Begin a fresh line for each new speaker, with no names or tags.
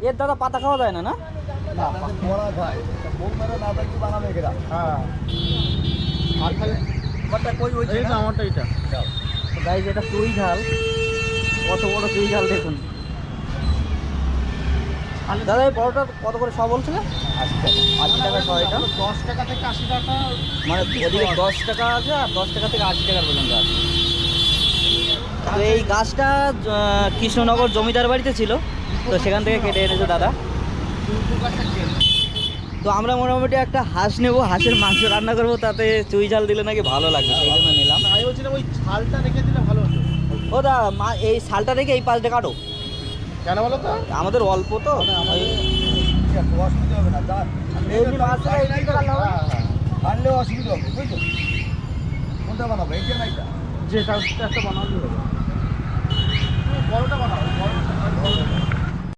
এর দাদা পাতা খাওয়া যায় না, না?
বড়া খায় বউ মেরে দাদা কি বানাবে এরা?
হ্যাঁ
আর খালি বাটা কই হইছে
এই তো
না?
আমারটা এটা।
গাইজ এটা চুই ঝাল, কত বড় চুই ঝাল দেখুন। দাদা এই পরোটা কত করে সব বলছিল?
80 টাকা।
80 টাকা ছয়টা,
10 টাকা থেকে 80 টাকা।
মানে ওদিকে 10 টাকা আছে আর 10 টাকা থেকে 80 টাকার পর্যন্ত আছে। তো এই গাছটা কৃষ্ণনগর জমিদার বাড়িতে ছিল, তো সেখান থেকে কেটে এনেছে দাদা। তো আমরা মোটামুটি একটা হাঁস নেবো, হাঁসের মাংস রান্না করবো, তাতে চুই ঝাল দিলে নাকি ভালো লাগবে, সেই জন্য নিলাম।
আমি বলছিলাম ওই ছালটা রেখে দিলে ভালো হতো।
ও দা এই শালটা রেখে এই পাশটা কাটো,
কেন বলো তো?
আমাদের অল্প তো।
ঠিক আছে, অসুবিধা হবে না যা
এই যে মাছটা এই দিকে রান্না হবে?
আনলেও অসুবিধা হবে বুঝছো? কোনটা বানাবো এইটা না এটা?
যেটা একটা বানালেই হবে। বড়টা বানাও, বড়টা।